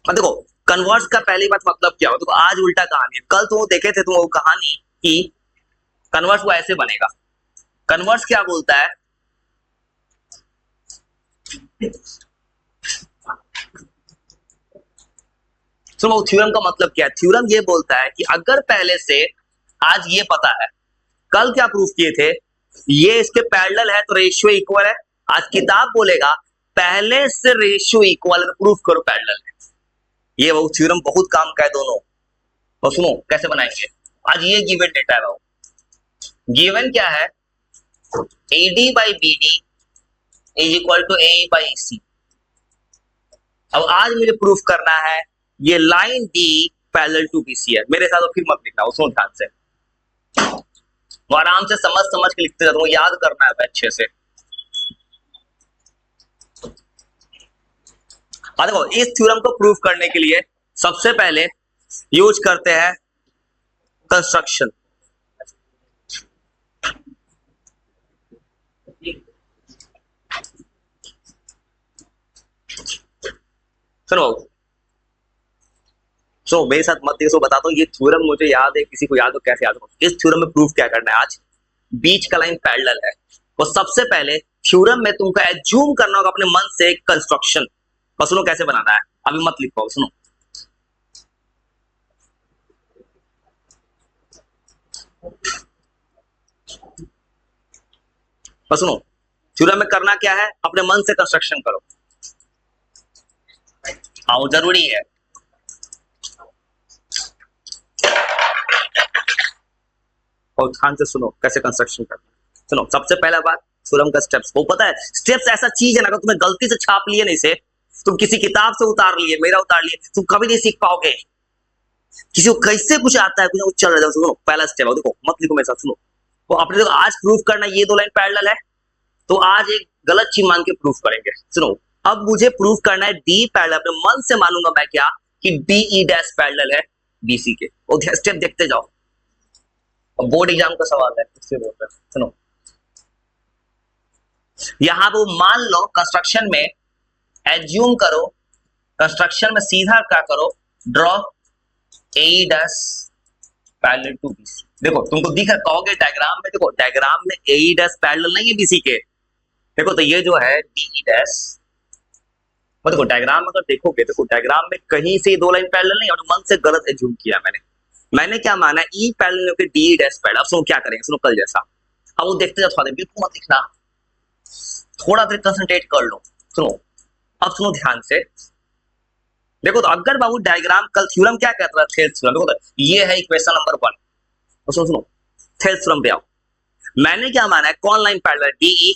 अब देखो कन्वर्स का पहली बात मतलब क्या हो, देखो आज उल्टा कहानी है। कल तो देखे थे तुम वो कहानी कि कन्वर्स वो ऐसे बनेगा। कन्वर्स क्या बोलता है, सुनो थ्योरम का मतलब क्या है। थ्योरम ये बोलता है कि अगर पहले से आज ये पता है, कल क्या प्रूफ किए थे, ये इसके पैरेलल है तो रेशियो इक्वल है। आज किताब बोलेगा पहले से रेशियो इक्वल है तो प्रूफ करो पैरेलल है। ये वो थ्योरम बहुत काम का है दोनों। तो सुनो कैसे बनाएंगे। आज ये गिवन डेटा है वो, गिवन क्या है, AD by BD is equal to AE by EC। अब आज मुझे प्रूफ करना है ये line D parallel to BC है। मेरे साथ तो फिर मत लिखना, सुनो ध्यान से, वो आराम से समझ समझ के लिखते जाता हूँ, याद करना है अच्छे से। देखो इस थ्योरम को प्रूफ करने के लिए सबसे पहले यूज करते हैं कंस्ट्रक्शन। सुनो मेरे साथ मत देखो, बताता हूँ ये थ्योरम मुझे याद है, किसी को याद हो कैसे याद हो। इस थ्योरम में प्रूफ क्या करना है, आज बीच का लाइन पैरेलल है। तो सबसे पहले थ्योरम में तुमको एज्यूम करना होगा अपने मन से कंस्ट्रक्शन। और सुनो कैसे बनाना है, अभी मत लिखो, सुनो और सुनो थ्योरम में करना क्या है, अपने मन से कंस्ट्रक्शन करो। हाँ वो जरूरी है। और ध्यान से सुनो कैसे कंस्ट्रक्शन करना। सुनो सबसे पहला बात थ्योरम का स्टेप्स, वो पता है स्टेप्स ऐसा चीज है ना, अगर तुम्हें गलती से छाप लिए नहीं से, तुम किसी किताब से उतार लिए, मेरा उतार लिए, तुम कभी नहीं सीख पाओगे। किसी को कैसे कुछ आता है, कुछ चल रहा है। सुनो पहला स्टेप है, देखो मत लिखो मेरे साथ, सुनो वो अपने देखो आज प्रूफ करना ये दो लाइन पैरेलल है, तो आज एक गलत चीज मान के प्रूफ करेंगे। सुनो अब मुझे प्रूफ करना है डी पैरेलल, अपने मन से मानूंगा मैं क्या कि DE डैश पैरेलल है BC के। वो स्टेप देखते जाओ, बोर्ड एग्जाम का सवाल है इससे बोल रहे हैं। सुनो यहां वो मान लो कंस्ट्रक्शन में एज्यूम करो, कंस्ट्रक्शन में सीधा क्या करो, draw AE dash parallel to BC। देखो तुमको दिख रहा, कहोगे डायग्राम में, देखो डायग्राम में AE डैश पैरेलल नहीं है BC के। देखो तो ये जो है DE डैश, देखो डायग्राम में अगर देखोगे, देखो डायग्राम में कहीं से दो लाइन पैरेलल नहीं, और मन से गलत एज्यूम किया मैंने क्या माना E पैरेलल होकर DE डैश पैरेलल। अब सुनो क्या करेंगे, सुनो कल जैसा, अब वो देखते जाओ, बिल्कुल मत लिखना, थोड़ा देर कंसंट्रेट कर लो। सुनो अब सुनो ध्यान से, देखो तो अगर बाबू डायग्राम कल थ्योरम क्या कहता था, थेल्स थ्योरम। देखो तो ये है इक्वेशन नंबर 1, तो सुनो थेल्स थ्योरम पे आओ। मैंने क्या माना है, कौन line parallel, DE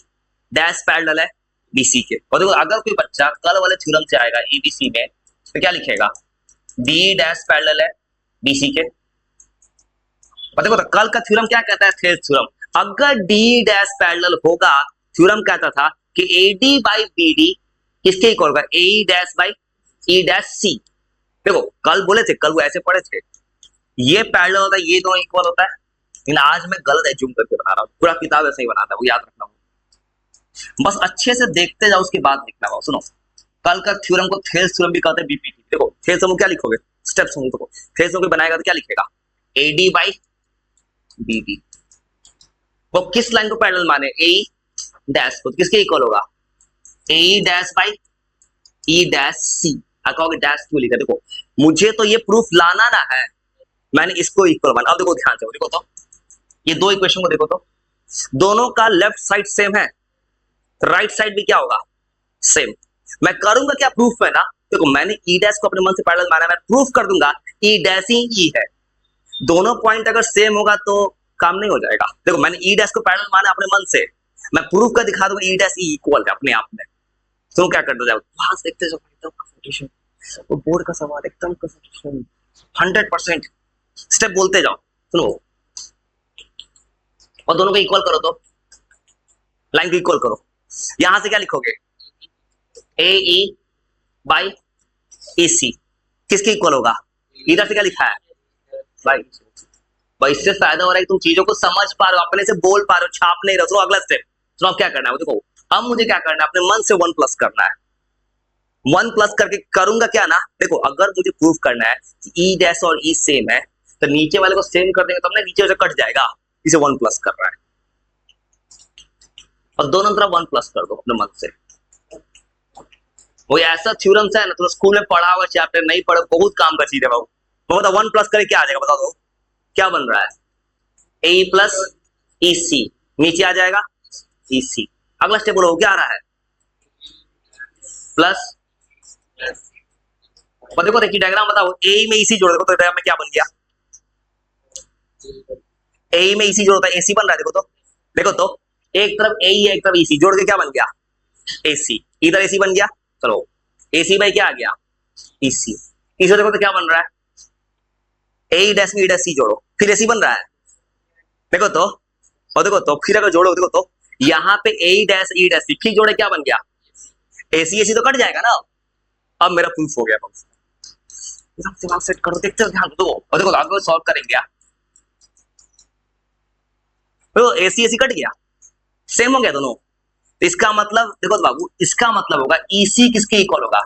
dash parallel है BC के। और देखो अगर कोई बच्चा कल वाले थ्योरम से आएगा ABC में, तो क्या लिखेगा, DE डैश पैरेलल है BC के। और देखो तो कल का थ्योरम क्या कहता है, थेल्स थ्योरम, अगर DE डैश पैरेलल होगा, थ्योरम कहता था कि AD बाई BD किसके इक्वल होगा, AE dash by E dash C। देखो कल बोले थे, कल वो ऐसे पढ़े थे, ये पैरेलल होता है, ये दोनों इक्वल होता है। लेकिन आज मैं गलत एज्यूम करके बना रहा हूँ, पूरा किताब ऐसे ही बनाता है, वो याद रखना, बस अच्छे से देखते जाओ उसके बाद लिखना होगा। सुनो कल का थ्योरम को थेल्स थ्योरम भी कहते हैं, BPT। देखो थेल्स थ्योरम क्या लिखोगे, स्टेप्स होंगे, देखो थेल्स थ्योरम बनाएगा तो क्या लिखेगा, AD बाई BD। वो किस लाइन को पैरेलल माने, AE डैश को, तो किसके इक्वल होगा, AE dash by E dash C। कहोगे डैश क्यों लिखा, देखो मुझे तो ये प्रूफ लाना ना है, मैंने इसको इक्वल माना। अब देखो ध्यान से, देखो तो ये दो इक्वेशन को देखो तो, दोनों का लेफ्ट साइड सेम है, राइट साइड भी क्या होगा, सेम। मैं करूंगा क्या प्रूफ में ना, देखो मैंने E डैश को अपने मन से पैरेलल माना, मैं प्रूफ कर दूंगा E डैश ही E है। दोनों पॉइंट अगर सेम होगा तो काम नहीं हो जाएगा। देखो मैंने E डैश को पैरेलल माना अपने मन से, मैं प्रूफ कर दिखा दूंगा E डैश E इक्वल है अपने आप में। तो क्या करते जाओ, वहां से देखते जाओ, एकदम कंसंट्रेशन, वो बोर्ड का सवाल एकदम कंसंट्रेशन 100%, स्टेप बोलते जाओ। सुनो और दोनों को इक्वल करो, तो लाइन को इक्वल करो, यहां से क्या लिखोगे, AE बाई EC किसके इक्वल होगा, इधर से क्या लिखा है भाई। भाई इससे फायदा हो रहा है कि तुम चीजों को समझ पा रहे हो, अपने से बोल पा रहे हो, छाप नहीं रहे हो। सुनो अगला स्टेप, सुनो अब क्या करना है, देखो अब मुझे क्या करना है, अपने मन से 1 प्लस करना है, वन प्लस करके करूंगा क्या ना, देखो अगर मुझे प्रूफ करना है कि ई डैश और ई सेम है तो नीचे वाले को सेम कर देंगे, तो हमने नीचे से कट जाएगा, इसे वन प्लस कर रहा है और दोनों तरफ वन प्लस कर दो अपने मन से। वो ऐसा थ्योरम्स है ना, तो स्कूल में पढ़ा हुआ चैप्टर नहीं पढ़े, बहुत काम का चीज है बाबू। वो बता वन प्लस करे क्या आ जाएगा, बता दो क्या बन रहा है, ए प्लस ई सी, नीचे आ जाएगा ई सी। अगला स्टेप बोलो क्या आ रहा है, प्लस, और देखो देखिए डायग्राम बताओ, ए में इसी जोड़, देखो तो डायग्राम में क्या बन गया, ए में इसी जोड़ता है एसी बन रहा है, देखो तो, देखो तो एक तरफ ए है एक तरफ इसी, जोड़ के क्या बन गया एसी, इधर एसी बन गया, चलो एसी बाई क्या आ गया इसी, इसे देखो तो क्या बन रहा है ए डैश में ई डैश सी जोड़ो, फिर एसी बन रहा है, देखो तो, और देखो तो फिर अगर जोड़ो देखो तो यहाँ पे ए डैश ई डैश सी, फिर जोड़े क्या बन गया एसी, एसी तो कट जाएगा ना। अब मेरा प्रूफ हो गया, दिमाग सेट करो, देखते हो ध्यान दो, और देखो आगे सॉल्व करेंगे, तो एसी एसी कट गया, सेम हो गया दोनों, तो इसका मतलब देखो बाबू, इसका मतलब होगा ईसी किसके इक्वल होगा।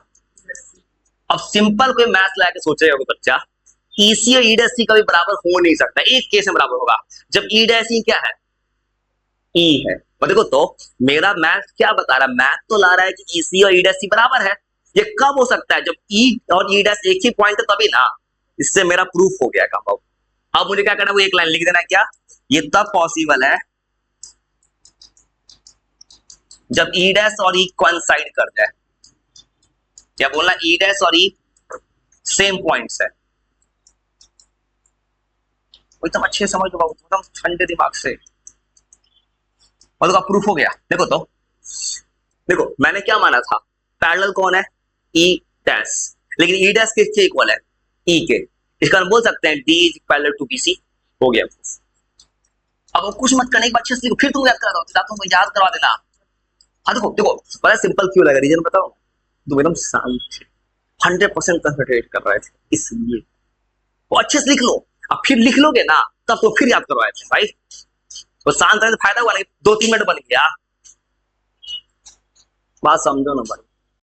अब सिंपल कोई मैथ लगा के सोचेगा कोई बच्चा, ईसी और ई डैश सी कभी बराबर हो नहीं सकता, एक केस में बराबर होगा जब ई डैश सी क्या है ई है। और देखो तो मेरा मैथ क्या बता रहा है, मैथ तो ला रहा है कि ईसी और ई डैश सी बराबर है, ये कब हो सकता है जब ई और ई डैश एक ही पॉइंट है तभी ना, इससे मेरा प्रूफ हो गया काम। अब मुझे क्या करना है, वो एक लाइन लिख देना, क्या ये तब पॉसिबल है जब ई डैश और ई कोइंसाइड कर जाए, क्या बोलना ई डैश और ई सेम पॉइंट्स है, एकदम अच्छे समझ लो बाबू, एकदम ठंडे दिमाग से, और तो प्रूफ हो गया। देखो तो देखो मैंने क्या माना था, पैरेलल कौन है ई डैश, लेकिन ई डैश किसके इक्वल है ई के, इसका हम बोल सकते हैं D is parallel to BC, हो गया। अब कुछ मत करने के बाद अच्छे से फिर तुम याद करा दो, तुमको याद करवा देना। हाँ देखो देखो बड़ा सिंपल क्यों लगा, रीजन बताओ, तुम एकदम शांत 100% कंसंट्रेट कर रहे थे, इसलिए वो अच्छे से लिख लो, अब फिर लिख लोगे ना तब तो फिर याद करवाए थे भाई, तो शांत रहने से फायदा हुआ नहीं, 2-3 मिनट बन गया, बात समझो ना भाई।